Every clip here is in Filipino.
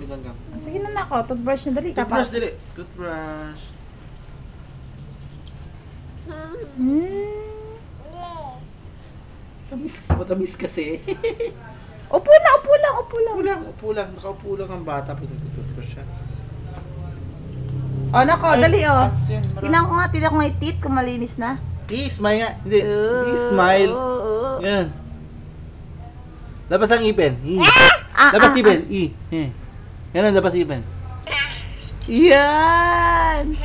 ganggang. Sige na nako, toothbrush na dali. Toothbrush, dali. Toothbrush. Matamis kasi. Upo lang, upo lang, upo lang. Upo lang. Nakaupo lang ang bata pag nagtutoothbrush siya. Oh, nako, dali oh. Tingnan Tingnan ko nga yung teeth kung malinis na. Smile nga. Hindi. Smile. Yan. Labas ang ipin. Labas ipin. Yan, labas ipin. Yan!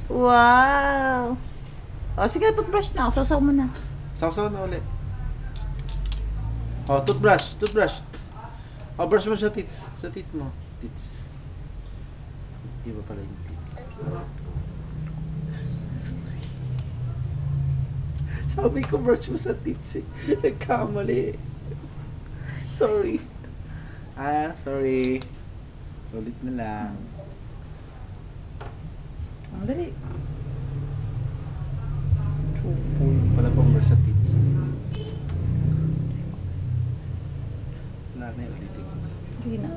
Wow! O, sige, toothbrush na. Sausaw mo na. Sausaw na ulit. Toothbrush. Brush mo sa teeth. Sa teeth mo. Teeth. Iba pala yung teeth. Sabi ko brush mo sa teeth eh. Nagkamali. Sorry. Sorry. Ulit na lang. Ang dali. Pala pang brush sa teeth. Wala na yung ulitin. Sige na.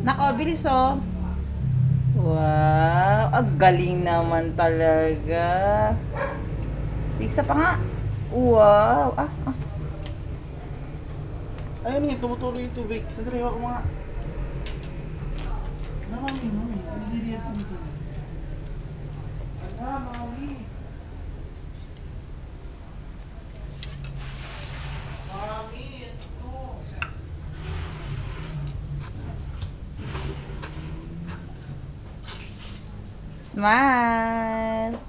Nako, bilis oh. Wow! Ang galing naman talaga. Isa pa nga. Wow! Ayun nga, tumutuloy yung tubig. Sandali, wak mo nga. Mami. Nililihat mo sa Mami. Ito. Smile!